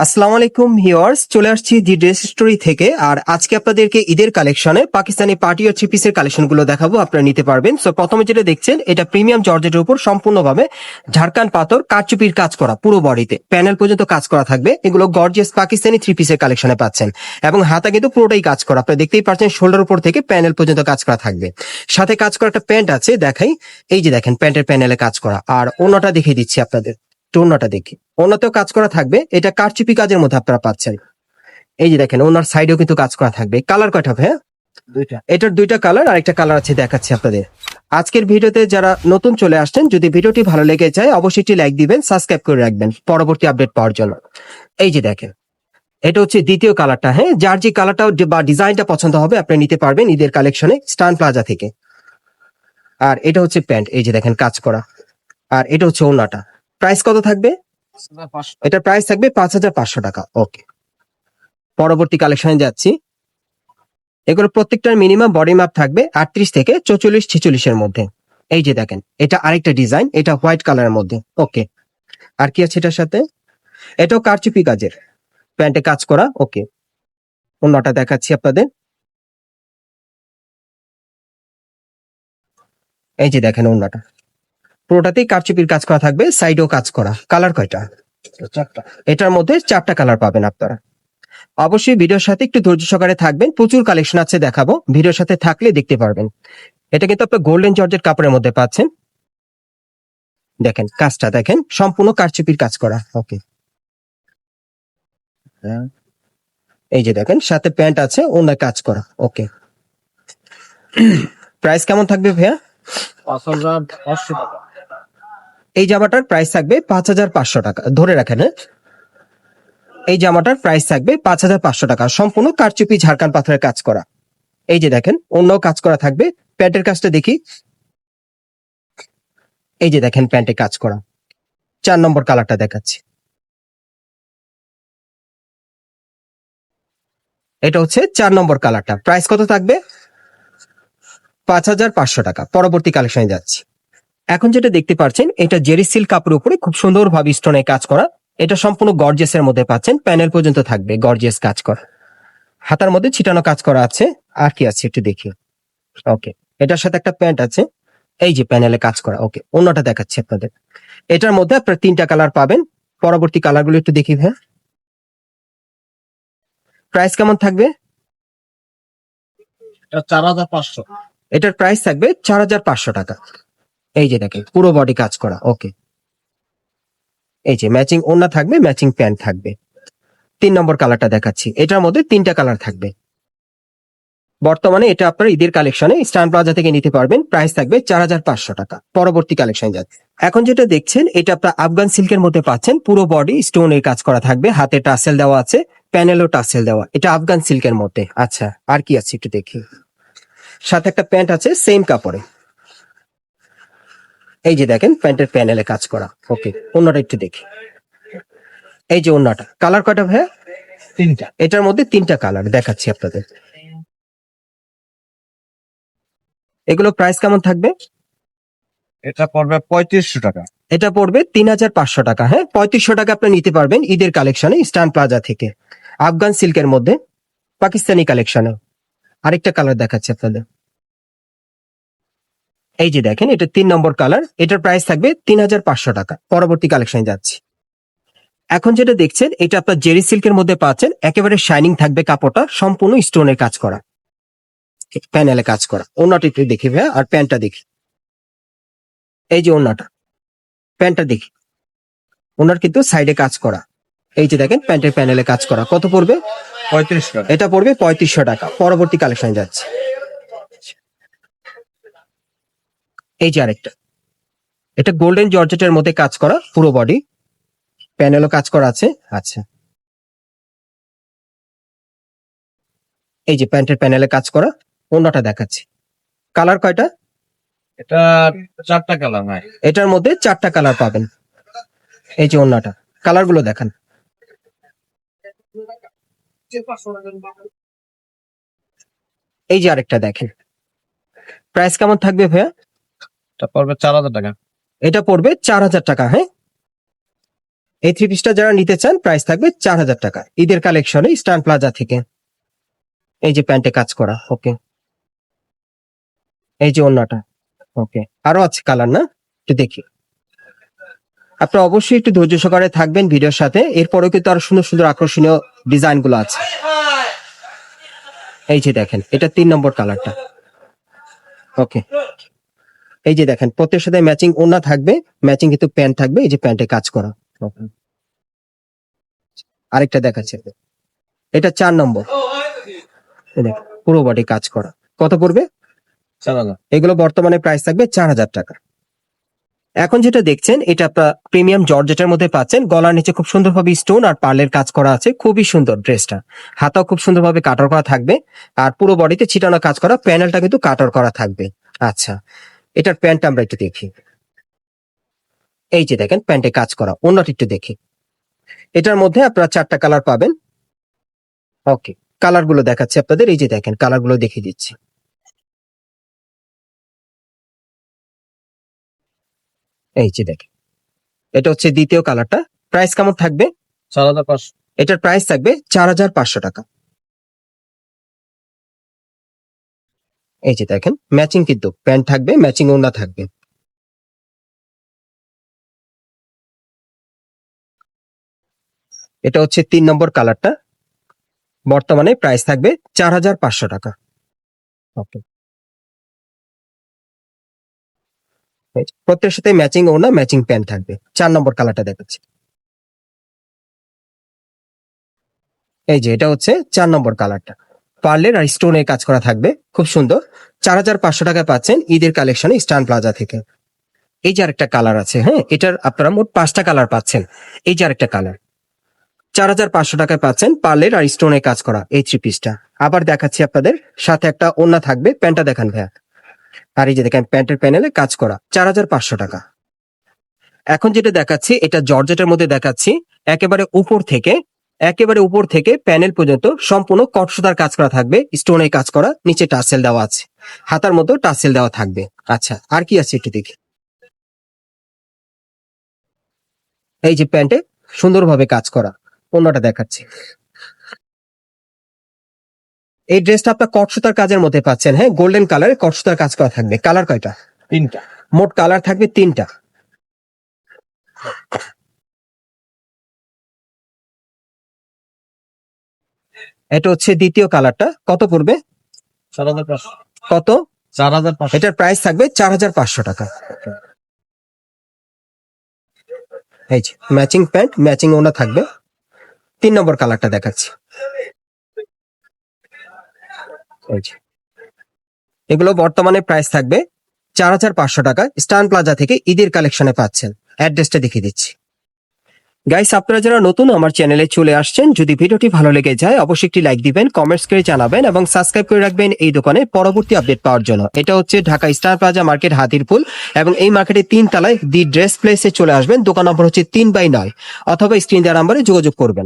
আসসালামু আলাইকুম ভিউয়ার্স, চলে আসছি জি ড্রেস স্টোরি থেকে। আর আজকে আপনাদেরকে ঈদের কালেকশনে পাকিস্তানি পার্টি আর থ্রি পিসের কালেকশনগুলো দেখাবো, আপনারা নিতে পারবেন। সো প্রথমে যেটা দেখছেন, এটা প্রিমিয়াম জর্জেটের উপর সম্পূর্ণভাবে ঝাড়খান পাথর কারচুপির কাজ করা, পুরো বডিতে প্যানেল পর্যন্ত কাজ করা থাকবে। এগুলো গর্জিয়াস পাকিস্তানি থ্রি পিসের কালেকশনে পাচ্ছেন এবং হাতা কিন্তু পুরোটাই কাজ করা, আপনারা দেখতেই পাচ্ছেন। শোল্ডার উপর থেকে প্যানেল পর্যন্ত কাজ করা থাকবে, সাথে কাজ করা একটা প্যান্ট আছে, দেখাই। এই যে দেখেন, প্যান্টের প্যানেলে কাজ করা। আর ওনাটা দেখিয়ে দিচ্ছি আপনাদের, ওনাটা দেখি। ওনাতেও কাজ করা থাকবে, এটা কারচুপি কাজের মধ্যে আপনারা পাচ্ছেন। এই যে দেখেন, ওনার সাইডেও কিন্তু কাজ করা থাকবে। কালার কয়টা ভাইয়া? দুইটা। এটার দুইটা কালার, আর একটা কালার আছে, দেখাচ্ছি আপনাদের। আজকের ভিডিওতে যারা নতুন চলে আসছেন, যদি ভিডিওটি ভালো লেগে যায় অবশ্যই একটি লাইক দিবেন, সাবস্ক্রাইব করে রাখবেন পরবর্তী আপডেট পাওয়ার জন্য। এই যে দেখেন, এটা হচ্ছে দ্বিতীয় কালারটা। হ্যাঁ, যার যে কালারটা বা ডিজাইনটা পছন্দ হবে আপনি নিতে পারবেন ঈদের কালেকশনে স্টান প্লাজা থেকে। আর এটা হচ্ছে প্যান্ট, এই যে দেখেন কাজ করা। আর এটা হচ্ছে ওনাটা। প্রাইস কত থাকবে? এটা প্রাইস থাকবে 5,500 টাকা। ওকে, পরবর্তী কালেকশনে যাচ্ছি। এগুলো প্রত্যেকটার মিনিমাম বডি মাপ থাকবে 38 থেকে 44-46 এর মধ্যে। এই যে দেখেন, এটা আরেকটা ডিজাইন, এটা হোয়াইট কালারের মধ্যে। ওকে, আর কি আছে এটার সাথে? এটাও কারচুপি কাজের, প্যান্টে কাজ করা। ওকে, অন্যটা দেখাচ্ছি আপনাদের। এই যে দেখেন, অন্যটা পুরোটাতেই কারচুপির কাজ করা থাকবে, সাইডেও কাজ করা। কালার কয়টা? চারটা। এটার মধ্যে 4টা কালার পাবেন আপনারা। অবশ্যই ভিডিওর সাথে একটু ধৈর্য সহকারে থাকবেন, প্রচুর কালেকশন আছে দেখাবো, ভিডিওর সাথে থাকলে দেখতে পারবেন। এটা কিন্তু আপনার গোল্ডেন জর্জেট কাপড়ের মধ্যে পাচ্ছেন। দেখেন কাজটা, দেখেন সম্পূর্ণ কারচুপির কাজ করা। ওকে, হ্যাঁ। এই যে দেখেন, সাথে প্যান্ট আছে, ওনার কাজ করা। ওকে, প্রাইস কেমন থাকবে ভাইয়া? 5,500 টাকা। এই জামাটার প্রাইস থাকবে 5,500 টাকা, ধরে রাখেন। হ্যাঁ, এই জামাটার প্রাইস থাকবে 5,500 টাকা, সম্পূর্ণ কারচুপি ঝাড়খান পাথরের কাজ করা। এই যে দেখেন, অন্য কাজ করা থাকবে। প্যান্টের কাজটা দেখি। এই যে দেখেন, প্যান্টে কাজ করা। 4 নম্বর কালারটা দেখাচ্ছি। এটা হচ্ছে 4 নম্বর কালারটা। প্রাইস কত থাকবে? 5,500 টাকা। পরবর্তী কালেকশনে যাচ্ছি। এখন যেটা দেখতে পাচ্ছেন, এটা জেরি সিল্ক কাপড়ের উপরে খুব সুন্দরভাবে স্টোনে কাজ করা। এটা সম্পূর্ণ গর্জিয়াসের মধ্যে পাচ্ছেন, প্যানেল পর্যন্ত থাকবে গর্জিয়াস কাজ করা। হাতার মধ্যে ছিটানো কাজ করা আছে। আর কি আছে একটু দেখি। ওকে, এটার সাথে একটা প্যান্ট আছে, এই যে প্যানেলে কাজ করা। ওকে, অন্যটা দেখাচ্ছি আপনাদের। এটার মধ্যে আপনার 3টা কালার পাবেন। পরবর্তী কালারগুলো একটু দেখি ভাই। প্রাইস কেমন থাকবে? এটা 4,500। এটার প্রাইস থাকবে 4,500 টাকা। এই যে দেখেন, পুরো বডি কাজ করা। ওকে, এই যে ম্যাচিং ওড়না থাকবে, ম্যাচিং প্যান্ট থাকবে। 3 নম্বর কালারটা দেখাচ্ছি। এটার মধ্যে 3টা কালার থাকবে। বর্তমানে এটা আপনার ঈদের কালেকশনে স্টান প্লাজা থেকে নিতে পারবেন। প্রাইস থাকবে 4,500 টাকা। পরবর্তী কালেকশন যাচ্ছে। এখন যেটা দেখছেন, এটা আপনার আফগান সিল্কের মধ্যে পাচ্ছেন, পুরো বডি স্টোনের কাজ করা থাকবে, হাতে টাসেল দেওয়া আছে, প্যানেলও টাসেল দেওয়া। এটা আফগান সিল্কের মধ্যে। আচ্ছা, আর কি আছে একটু দেখি। সাথে একটা প্যান্ট আছে সেম কাপড়ে। এই যে দেখেন, প্যান্টের প্যানেলে কাজ করা। ওকে, অন্যটা একটু দেখি। এই যে অন্যটা, কালার কয়টা ভাইয়া? 3টা। এটার মধ্যে 3টা কালার দেখাচ্ছি আপনাদের। এগুলো প্রাইস কেমন থাকবে? এটা পড়বে 3,500 টাকা। এটা পড়বে 3,500 টাকা। হ্যাঁ, 3,500 টাকা আপনি নিতে পারবেন ঈদের কালেকশনে স্টান প্লাজা থেকে, আফগান সিল্কের মধ্যে, পাকিস্তানি কালেকশনে। আরেকটা কালার দেখাচ্ছি আপনাদের। এই যে দেখেন, এটা 3 নম্বর কালার। এটার প্রাইস থাকবে 3,500 টাকা। পরবর্তী কালেকশনে যাচ্ছি। এখন যেটা দেখছেন, এটা আপনার জেরি সিল্কের মধ্যে পাচ্ছেন, একেবারে শাইনিং থাকবে কাপড়টা, সম্পূর্ণ স্টোনের কাজ করা, প্যানেলে কাজ করা। ওন্নাটা একটু দেখি ভাইয়া, আর প্যান্টটা দেখি। এই যে ওন্নাটা, প্যান্টটা দেখি। ওনার কিন্তু সাইডে কাজ করা। এই যে দেখেন, প্যান্টের প্যানেলে কাজ করা। কত পড়বে? 35 টাকা। এটা পড়বে 3,500 টাকা। পরবর্তী কালেকশনে যাচ্ছে। এই যে আরেকটা, এটা গোল্ডেন জর্জেটের মধ্যে কাজ করা, পুরো বডি প্যানেলও কাজ করা আছে। আচ্ছা, এই যে প্যান্টের প্যানেলে কাজ করা। অন্যটা দেখাচ্ছি। কালার কয়টা? এটা 4টা কালার নাই। এটার মধ্যে 4টা কালার পাবেন। এই যে অন্যটা, কালার গুলো দেখান। এই যে আরেকটা দেখেন। প্রাইস কেমন থাকবে ভাইয়া? এটা পড়বে 4,000 টাকা। এটা পড়বে 4,000 টাকা। হ্যাঁ, এই থ্রি পিসটা যারা নিতে চান প্রাইস থাকবে 4000 টাকা ঈদের কালেকশনে স্টান প্লাজা থেকে। এই যে প্যান্টে কাজ করা, ওকে। এই যে ওন্নাটা, ওকে। আরো আছে কালার না, একটু দেখি। আপনারা অবশ্যই একটু ধৈর্য সহকারে থাকবেন ভিডিওর সাথে, এরপরেও কিন্তু আরো সুন্দর সুন্দর আকর্ষণীয় ডিজাইন গুলো আছে। এই যে দেখেন, এটা 3 নম্বর কালারটা, ওকে। এই যে দেখেন, প্রত্যেকের সাথে ম্যাচিং ওন্না থাকবে, ম্যাচিং কিন্তু প্যান্ট থাকবে। এই যে প্যান্টে কাজ করা, okay। আরেকটা দেখাচ্ছে, এটা 4 নম্বর, এই দেখেন, পুরো বডি কাজ করা। কত পড়বে? 4000। এগুলো বর্তমানে প্রাইস থাকবে 4000 টাকা। এখন যেটা দেখছেন এটা আপনার প্রিমিয়াম জর্জেটের মধ্যে পাচ্ছেন, গলার নিচে খুব সুন্দরভাবে স্টোন আর পার্লের কাজ করা আছে, খুবই সুন্দর ড্রেসটা। হাতাও খুব সুন্দরভাবে কাটার করা থাকবে, আর পুরো বডিতে ছিটানো কাজ করা, প্যানেলটা কিন্তু কাটার করা থাকবে। আচ্ছা, এটার প্যান্টটা আমরা একটু দেখি। এই যে দেখেন, প্যান্টে কাজ করা, অন্যটা একটু দেখি। এটার মধ্যে আপনারা 4টা কালার পাবেন, ওকে। কালার গুলো দেখাচ্ছি আপনাদের, এই যে দেখেন কালার গুলো দেখিয়ে দিচ্ছি। এই যে দেখেন, এটা হচ্ছে দ্বিতীয় কালারটা। প্রাইস কেমন থাকবে? 4500। এটার প্রাইস থাকবে 4500 টাকা। এই যে দেখেন, ম্যাচিং কিন্তু প্যান্ট থাকবে, ম্যাচিং ওড়না থাকবে। এটা হচ্ছে 3 নম্বর কালারটা, বর্তমানে প্রাইস থাকবে 4500 টাকা, ওকে। প্রত্যেকের সাথে ম্যাচিং ওড়না, ম্যাচিং প্যান্ট থাকবে। 4 নম্বর কালারটা দেখাচ্ছি। এই যে এটা হচ্ছে 4 নম্বর কালারটা, পার্লের আর স্টোনের কাজ করা থাকবে, খুব সুন্দর। 4500 টাকায় পাচ্ছেন ঈদের কালেকশনে স্টান প্লাজা থেকে। এই যে আরেকটা কালার আছে, হ্যাঁ, এটার আপনারা মোট 5টা কালার পাচ্ছেন। এই যে আরেকটা কালার, 4500 টাকায় পাচ্ছেন পার্লের আর স্টোনের কাজ করা এই থ্রি পিসটা। আবার দেখাচ্ছি আপনাদের, সাথে একটা ওড়না থাকবে, প্যান্টটা দেখান ভাইয়া। আর এই যে দেখেন, প্যান্টের প্যানেলে কাজ করা, 4500 টাকা। এখন যেটা দেখাচ্ছি এটা জর্জেটের মধ্যে দেখাচ্ছি, একেবারে উপর থেকে প্যানেল পর্যন্ত সম্পূর্ণ কটসুতার কাজ করা থাকবে, স্টোনের কাজ করা, নিচে টাসেল দেওয়া আছে, হাতার মধ্যে টাসেল দেওয়া থাকবে। আচ্ছা, আর কি আছে একটু দেখি। এই যে প্যান্টে সুন্দরভাবে কাজ করা, অন্যটা দেখাচ্ছি। এই ড্রেসটা আপনার কটসুতার কাজের মধ্যে পাচ্ছেন, হ্যাঁ, গোল্ডেন কালারে কটসুতার কাজ করা থাকবে। কালার কয়টা? 3টা। মোট কালার থাকবে 3টা। এটা হচ্ছে দ্বিতীয় কালারটা, কত পড়বে? 4500। কত? 4500। এটার প্রাইস থাকবে 4500 টাকা। এই যে ম্যাচিং প্যান্ট, ম্যাচিং ওড়না থাকবে। 3 নম্বর কালারটা দেখাচ্ছি। এই যে এগুলো বর্তমানে প্রাইস থাকবে 4500 টাকা, স্টান প্লাজা থেকে ঈদের কালেকশনে পাচ্ছেন। অ্যাড্রেসটা দেখিয়ে দিচ্ছি। গাইস, আপনারা যারা নতুন আমার চ্যানেলে চলে আসছেন, যদি ভিডিওটি ভালো লেগে যায় অবশ্যই একটি লাইক দিবেন, কমেন্টস করে জানাবেন এবং সাবস্ক্রাইব করে রাখবেন এই দোকানে পরবর্তী আপডেট পাওয়ার জন্য। এটা হচ্ছে Dhaka Star Plaza market, Hatirpool, এবং এই মার্কেটের 3 তলায় দি ড্রেস প্লেসে চলে আসবেন। দোকান নম্বর হচ্ছে 3/9, অথবা স্ক্রিন দেওয়া নাম্বারে যোগাযোগ করবেন।